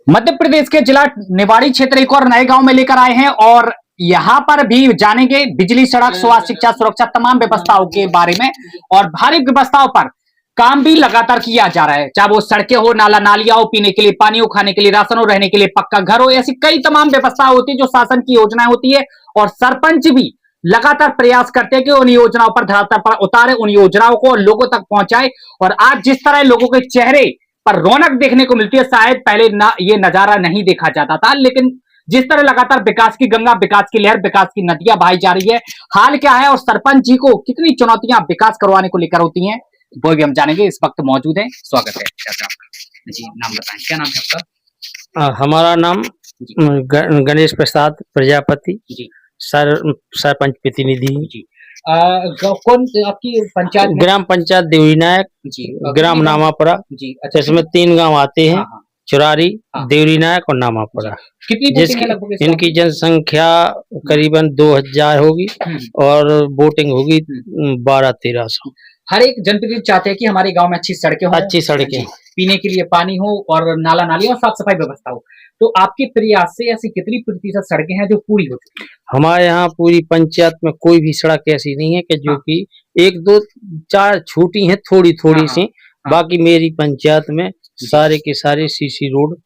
मध्य प्रदेश के जिला निवाड़ी क्षेत्र एक और नए गांव में लेकर आए हैं और यहाँ पर भी जानेंगे बिजली, सड़क, स्वास्थ्य, शिक्षा, सुरक्षा तमाम व्यवस्थाओं के बारे में। और भारी व्यवस्थाओं पर काम भी लगातार किया जा रहा है, चाहे वो सड़कें हो, नाला नालियां हो, पीने के लिए पानी हो, खाने के लिए राशन हो, रहने के लिए पक्का घर हो, ऐसी कई तमाम व्यवस्था होती है जो शासन की योजनाएं होती है। और सरपंच भी लगातार प्रयास करते हैं कि उन योजनाओं पर धरातल पर उतारे, उन योजनाओं को लोगों तक पहुंचाए। और आज जिस तरह लोगों के चेहरे पर रौनक देखने को मिलती है, शायद पहले ना ये नजारा नहीं देखा जाता था, लेकिन जिस तरह लगातार विकास की गंगा, विकास की लहर, विकास की नदियां बहाई जा रही है, हाल क्या है और सरपंच जी को कितनी चुनौतियां विकास करवाने को लेकर होती हैं, वो भी हम जानेंगे। इस वक्त मौजूद है, स्वागत है आपका। जी, नाम बताएं, क्या नाम है आपका? हमारा नाम गणेश प्रसाद प्रजापति जी सरपंच प्रतिनिधि जी। कौन आपकी पंचायत में? ग्राम पंचायत देवरी नायक जी। ग्राम नामापुरा। जी, अच्छा। इसमें 3 गांव आते हैं। हाँ, हाँ। चुरारी, हाँ। देवरी नायक और नामापुरा। कितनी वोटिंग है लगभग इस इनकी बार? जनसंख्या करीबन 2000 होगी और वोटिंग होगी 1200-1300। हर एक जनप्रतिनिधि चाहते हैं कि हमारे गांव में अच्छी सड़कें हो, अच्छी सड़कें, पीने के लिए पानी हो और नाला नाली और साफ सफाई व्यवस्था हो। तो आपके प्रयास से ऐसी कितनी प्रतिशत सड़कें हैं जो पूरी हो चुकी हैं? हमारे यहाँ पूरी पंचायत में कोई भी सड़क ऐसी नहीं है कि जो कि 1 2 4 छूटी हैं थोड़ी सी। बाकी मेरी पंचायत में सारे के सारे सीसी रोड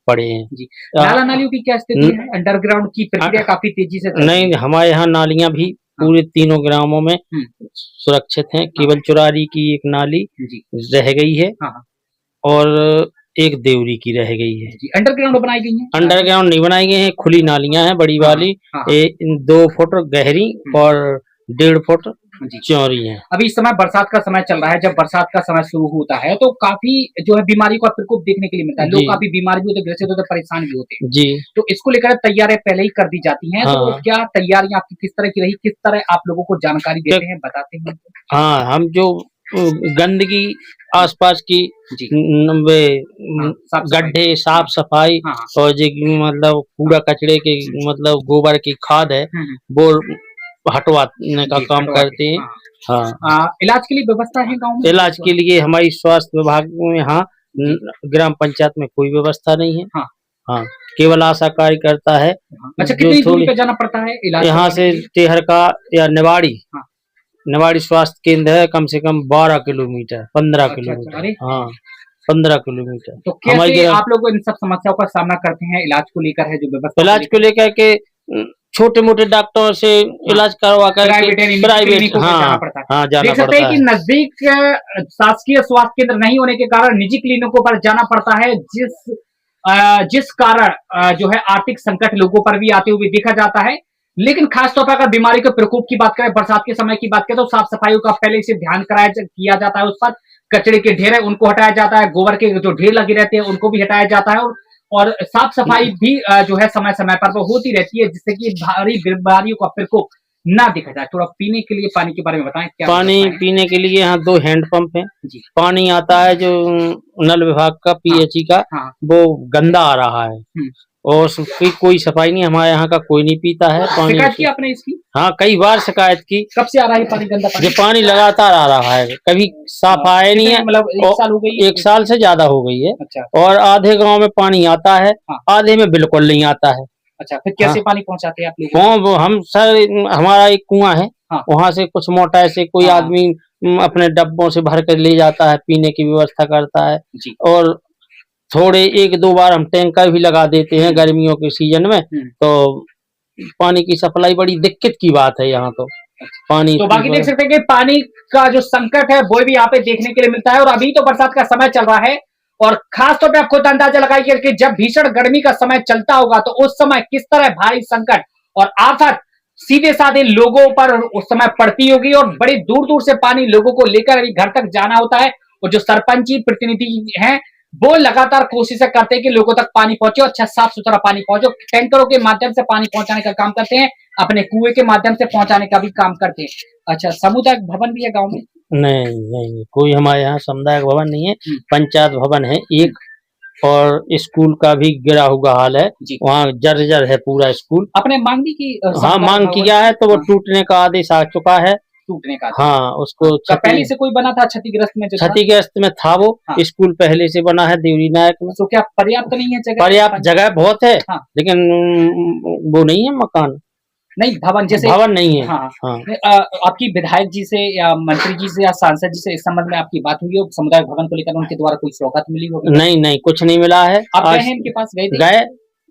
पड़े हैं। जी। नाला नालियों की क्या स्थिति है? अंडरग्राउंड की प्रक्रिया काफी तेजी से चल रही है। नहीं, हमारे यहाँ नालियां भी पूरे तीनों ग्रामों में सुरक्षित हैं। केवल चुरारी की एक नाली रह गई है और एक देवरी की रह गई है। अंडरग्राउंड बनाई गई है? अंडरग्राउंड नहीं बनाई गई है, खुली नालियां हैं बड़ी वाली। 2 फुट गहरी और 1.5 फुट चौड़ी है। अभी इस समय बरसात का समय चल रहा है, जब बरसात का समय शुरू होता है तो काफी जो है बीमारी का प्रकोप देखने के लिए मिलता है, लोग काफी बीमार भी होते, ग्रसित होते, परेशान भी होते हैं। जी। तो इसको लेकर तैयारियां पहले ही कर दी जाती हैं। तो क्या तैयारियां आपकी किस तरह की रही, किस तरह आप लोगों को जानकारी देते हैं, बताते हैं? हाँ, हम जो गंदगी आसपास की गड्ढे साफ सफाई और जो मतलब कूड़ा कचड़े के मतलब गोबर की खाद है वो हटवाने का काम करते हैं। हाँ। इलाज के लिए व्यवस्था है गांव में? इलाज के लिए हमारी स्वास्थ्य विभाग में यहाँ ग्राम पंचायत में कोई व्यवस्था नहीं है। हाँ, केवल आशा कार्यकर्ता है। अच्छा, कितनी दूरी पे जाना पड़ता है इलाज? यहाँ से टेहरका या निवाड़ी स्वास्थ्य केंद्र है, कम से कम 12 किलोमीटर 15 किलोमीटर। हाँ, 15 किलोमीटर। तो कैसे आप लोग इन सब समस्याओं का सामना करते हैं? इलाज को लेकर है जो व्यवस्था? इलाज को लेकर के छोटे मोटे डॉक्टरों से इलाज करवा कर प्राइवेट जाना पड़ता है। देख सकते हैं कि नजदीक शासकीय स्वास्थ्य केंद्र नहीं होने के कारण निजी क्लिनिकों पर जाना पड़ता है, जिस कारण जो है आर्थिक संकट लोगों पर भी आते हुए देखा जाता है। लेकिन खासतौर पर अगर बीमारी के प्रकोप की बात करें, बरसात के समय की बात करें, तो साफ सफाई का पहले से ध्यान किया जाता है। उस पर कचरे के ढेर है उनको हटाया जाता है, गोबर के जो ढेर लगे रहते हैं उनको भी हटाया जाता है और साफ सफाई भी जो है समय समय पर वो होती रहती है, जिससे कि भारी बीमारियों का प्रकोप ना देखा जाए। थोड़ा पीने के लिए पानी के बारे में बताएं। क्या पानी पीने के लिए यहाँ 2 हैंडपंप हैं। पानी आता है जो नल विभाग का पीएचई का, वो गंदा आ रहा है और उसकी कोई सफाई नहीं। हमारे यहाँ का कोई नहीं पीता है पानी। शिकायत की आपने इसकी? हाँ, कई बार शिकायत की। कब से आ रहा है पानी, गंदा पानी? ये पानी लगातार आ रहा है, कभी साफ आया नहीं है। मतलब 1 साल हो गई? 1 साल से ज्यादा हो गई है। अच्छा। और आधे गांव में पानी आता है, आधे में बिल्कुल नहीं आता है। अच्छा, फिर कैसे पानी पहुंचाते हैं आप लोग? वो हम सर, हमारा एक कुआं है, वहाँ से कुछ मोटर से कोई आदमी अपने डब्बों से भर कर ले जाता है, पीने की व्यवस्था करता है। और थोड़े 1-2 बार हम टैंकर भी लगा देते हैं गर्मियों के सीजन में। तो पानी की सप्लाई बड़ी दिक्कत की बात है यहाँ तो पानी। तो बाकी देख सकते हैं कि पानी का जो संकट है वो भी यहाँ पे देखने के लिए मिलता है। और अभी तो बरसात का समय चल रहा है और खास तौर पे आप खुद अंदाजा लगाइए कि जब भीषण गर्मी का समय चलता होगा तो उस समय किस तरह भारी संकट और आफत सीधे साधे लोगों पर उस समय पड़ती होगी और बड़ी दूर दूर से पानी लोगों को लेकर अभी घर तक जाना होता है। और जो सरपंची प्रतिनिधि हैं वो लगातार कोशिशें करते हैं कि लोगों तक पानी पहुंचे और अच्छा साफ सुथरा पानी पहुंचे। टैंकरों के माध्यम से पानी पहुंचाने का काम करते हैं, अपने कुएं के माध्यम से पहुंचाने का भी काम करते हैं। अच्छा, सामुदायिक भवन भी है गांव में? नहीं, कोई हमारे यहाँ सामुदायिक भवन नहीं है। पंचायत भवन है एक, और स्कूल का भी गिरा हुआ हाल है, वहाँ जर्जर है पूरा स्कूल। अपने मांग की? हाँ, मांग किया है तो वो टूटने का आदेश आ चुका है। टूटने का? हाँ, उसको पहले से कोई बना था क्षतिग्रस्त में? क्षतिग्रस्त में था वो। हाँ। स्कूल पहले से बना है देवरी नायक में। तो क्या पर्याप्त नहीं है जगह? पर्याप्त जगह बहुत है, हाँ। लेकिन वो नहीं है मकान, नहीं भवन जैसे भवन नहीं है। हाँ, हाँ। आपकी विधायक जी से या मंत्री जी से या सांसद जी से इस संबंध में आपकी बात हुई हो? समुदाय भवन को लेकर उनके द्वारा कोई सौगात मिली होगी? नहीं नहीं, कुछ नहीं मिला है। आप गए हैं इनके पास? गए थे? गए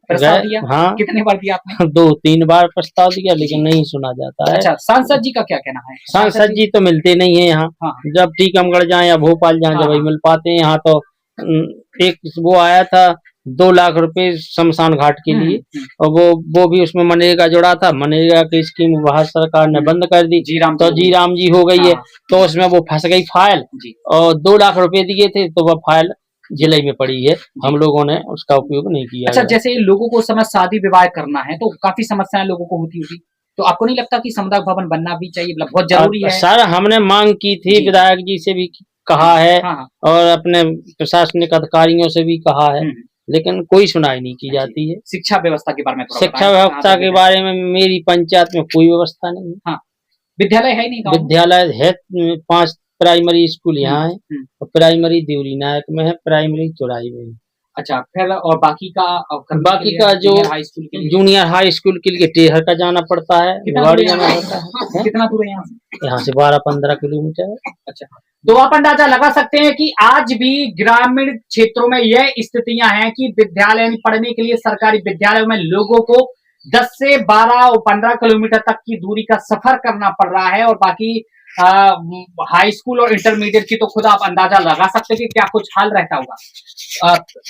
प्रस्ताव दिया? हाँ। कितने बार दिया आपने? 2-3 बार प्रस्ताव दिया, लेकिन नहीं सुना जाता है। अच्छा, सांसद जी का क्या कहना है? सांसद जी तो मिलते नहीं है यहाँ। हाँ। जब टीकमगढ़ जाए या भोपाल जाए हाँ, जब वही हाँ। मिल पाते हैं। यहाँ तो एक वो आया था 2 लाख रुपए शमशान घाट के लिए, और वो भी उसमें मनरेगा जुड़ा था। मनरेगा की स्कीम भारत सरकार ने बंद कर दी, तो जी राम जी हो गई है। तो उसमें वो फंस गई फाइल, और 2 लाख रुपए दिए थे तो वह फाइल जिले में पड़ी है। हम लोगों ने उसका उपयोग नहीं किया। अच्छा, जैसे लोगों को समय शादी विवाह करना है तो काफी समस्याएं लोगों को होती होगी, तो आपको नहीं लगता कि समुदाय भवन बनना भी चाहिए, मतलब बहुत जरूरी है? सर, हमने मांग की थी, विधायक जी से भी कहा है, और अपने प्रशासनिक अधिकारियों से भी कहा है, लेकिन कोई सुनाई नहीं की जाती है। शिक्षा व्यवस्था के बारे में शिक्षा व्यवस्था के बारे में मेरी पंचायत में कोई व्यवस्था नहीं है। हाँ। विद्यालय है नहीं? विद्यालय है, 5 प्राइमरी स्कूल यहाँ है, और प्राइमरी देवरी नायक में है, प्राइमरी चौराही में है। अच्छा, फिर और बाकी का जो जूनियर हाई स्कूल के लिए टेहर का जाना पड़ता है, निवाड़ी जाना पड़ता है। कितना दूर है यहाँ से? यहाँ से 12-15 किलोमीटर है। अच्छा, तो आप अंदाजा लगा सकते हैं कि आज भी ग्रामीण क्षेत्रों में यह स्थितियां हैं कि विद्यालय पढ़ने के लिए सरकारी विद्यालयों में लोगों को 10 से 12 और 15 किलोमीटर तक की दूरी का सफर करना पड़ रहा है, और बाकी हाई स्कूल और इंटरमीडिएट की तो खुद आप अंदाजा लगा सकते हैं कि क्या कुछ हाल रहता होगा।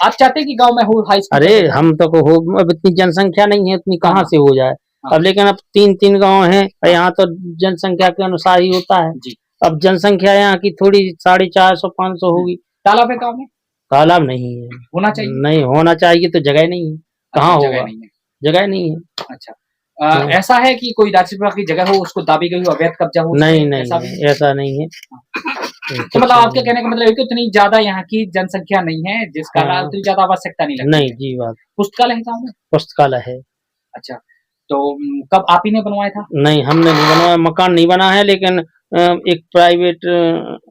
आप चाहते हैं कि गांव में हो हाई स्कूल? अरे हम तो हो, अब इतनी जनसंख्या नहीं है, इतनी कहाँ से हो जाए। अब लेकिन अब 3-3 गांव हैं, यहाँ तो जनसंख्या के अनुसार ही होता है। अब जनसंख्या यहाँ की थोड़ी 450-500 होगी। तालाब है गाँव में? तालाब नहीं है। होना चाहिए? नहीं होना चाहिए, तो जगह नहीं है। कहाँ होगा? जगह नहीं है। अच्छा, ऐसा है कि कोई राज्य विभाग की जगह हो, उसको दाबी गई हो, अवैध कब्जा हो? नहीं नहीं, ऐसा नहीं है। तो मतलब आपके कहने का मतलब है कि उतनी ज्यादा यहाँ की जनसंख्या नहीं है, जिस कारण उतनी ज्यादा आवश्यकता नहीं लगती? नहीं जी, बात। पुस्तकालय है गाँव में? पुस्तकालय है। अच्छा, तो कब आप ही ने बनवाया था? नहीं, हमने नहीं बनवाया, मकान नहीं बना है, लेकिन एक प्राइवेट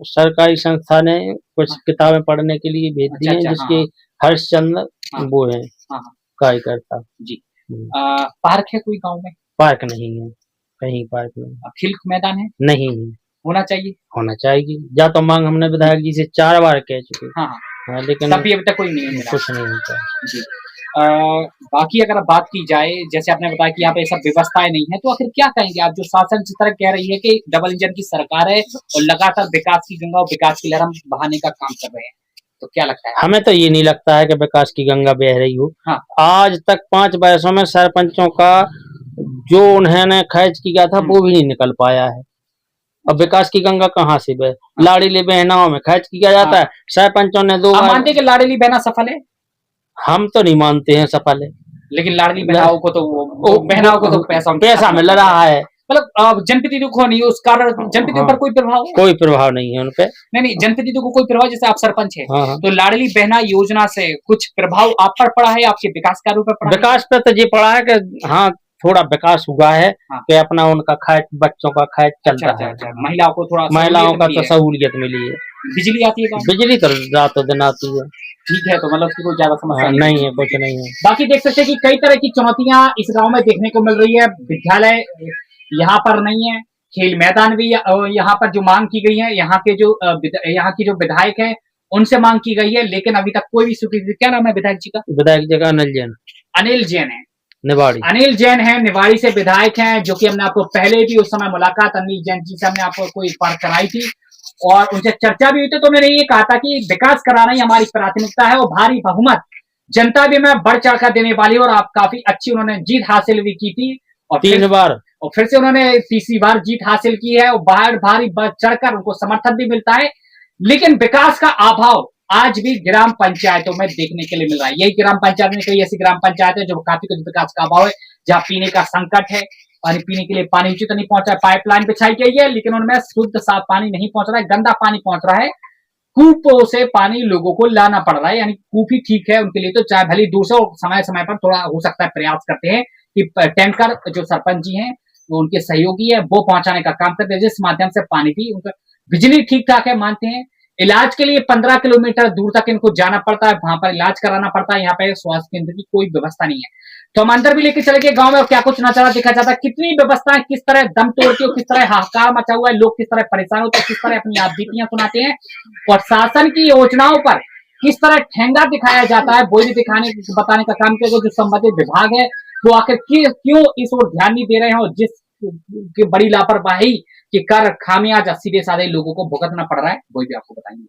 सरकारी संस्था ने कुछ किताबें पढ़ने के लिए भेज दी हैं, जिसके हर्षचंद्र वो है कार्यकर्ता जी। पार्क है कोई गांव में? पार्क नहीं है, कहीं पार्क नहीं। खेल मैदान है? नहीं है। होना चाहिए? होना चाहिए। या तो मांग हमने विधायक जी से 4 बार कह चुके। हाँ, लेकिन अभी तक कोई नहीं मिला। कुछ नहीं होता जी। बाकी अगर बात की जाए, जैसे आपने बताया कि यहाँ पे सब व्यवस्थाएं नहीं है, तो आखिर क्या कहेंगे आप? जो शासन जिस तरह कह रही है कि डबल इंजन की सरकार है और लगातार विकास की गंगा और विकास की लहर हम बहाने का काम कर रहे हैं, तो क्या लगता है? हमें तो ये नहीं लगता है कि विकास की गंगा बह रही हो। हाँ। आज तक 5 वर्षों में सरपंचों का जो उन्होंने खर्च किया था वो भी नहीं निकल पाया है। अब विकास की गंगा कहाँ से बहे? लाडली बहनाओं में खर्च किया जाता है। सरपंचों ने 2 बार। मानते कि लाडली बहना सफल है? हम तो नहीं मानते हैं सफल है, लेकिन लाडली बहनाओं को तो बहनाओं को तो पैसा मिल रहा है। मतलब जनप्रतिनिधियों को नहीं, उस कारण जनप्रतिनिधियों पर कोई प्रभाव? कोई प्रभाव नहीं है उनपे। नहीं, जनप्रतिनिधियों को कोई प्रभाव? जैसे आप सरपंच है, तो लाडली बहना योजना से कुछ प्रभाव आप पर पड़ा है, आपके विकास कार्यों पर पड़ा? विकास पे तो ये पड़ा है कि हाँ, थोड़ा विकास हुआ है कि अपना उनका खर्च, बच्चों का खर्च चलता है। महिलाओं को थोड़ा, महिलाओं का तो सहूलियत मिली है। बिजली आती है? बिजली तो रातों दिन आती है। ठीक है, तो मतलब उसकी कोई ज्यादा समस्या नहीं है, कुछ नहीं है। बाकी देख सकते हैं कि कई तरह की चुनौतियां इस गांव में देखने को मिल रही है। विद्यालय यहाँ पर नहीं है, खेल मैदान भी यहाँ पर जो मांग की गई है, यहाँ की जो विधायक है उनसे मांग की गई है, लेकिन अभी तक कोई भी स्वीकृति। क्या नाम है विधायक जी का? विधायक जी का अनिल जैन। अनिल जैन है, निवाड़ी। अनिल जैन है, निवाड़ी से विधायक हैं, जो कि हमने आपको पहले भी उस समय मुलाकात अनिल जैन जी से हमने आपको एक बार कराई थी और उनसे चर्चा भी हुई थी। तो उन्होंने ये कहा था कि विकास कराना ही हमारी प्राथमिकता है और भारी बहुमत जनता भी मैं बढ़ चढ़कर देने वाली, और आप काफी अच्छी उन्होंने जीत हासिल भी की थी, और 3 बार, और फिर से उन्होंने तीसरी बार जीत हासिल की है, और भारी बढ़ चढ़कर उनको समर्थन भी मिलता है। लेकिन विकास का अभाव आज भी ग्राम पंचायतों में देखने के लिए मिल रहा है। यही ग्राम पंचायत में कई ऐसी ग्राम पंचायत है जो काफी कुछ विकास का अभाव है, जहाँ पीने का संकट है, पानी पीने के लिए पानी उचित नहीं पहुंच रहा है। पाइपलाइन बिछाई गई है, लेकिन उनमें शुद्ध साफ पानी नहीं पहुंच रहा है, गंदा पानी पहुंच रहा है। कूपों से पानी लोगों को लाना पड़ रहा है, यानी कूप ही ठीक है उनके लिए, तो चाहे भली दूर से समय समय पर थोड़ा हो सकता है प्रयास करते हैं कि टैंकर, जो सरपंच जी हैं वो उनके सहयोगी है वो पहुंचाने का काम करते हैं, जिस माध्यम से पानी भी उनका बिजली ठीक ठाक है मानते हैं। इलाज के लिए 15 किलोमीटर दूर तक इनको जाना पड़ता है, वहां पर इलाज कराना पड़ता है। यहाँ पे स्वास्थ्य केंद्र की कोई व्यवस्था नहीं है। तो हम अंदर भी लेके चले गए गांव में और क्या कुछ नजारा दिखा जाता है, कितनी व्यवस्थाएं किस तरह दम तोड़ती है, किस तरह हाहाकार मचा हुआ है, लोग किस तरह परेशान होते हैं, किस तरह अपनी आपबीतियां सुनाते हैं और शासन की योजनाओं पर किस तरह ठेंगा दिखाया जाता है, वो भी दिखाने बताने का काम किया। जो संबंधित विभाग है वो आखिर क्यों इस ओर ध्यान नहीं दे रहे हैं और जिस की बड़ी लापरवाही के कर खामियाजा सीधे साधे लोगों को भुगतना पड़ रहा है, वो भी आपको बताएंगे।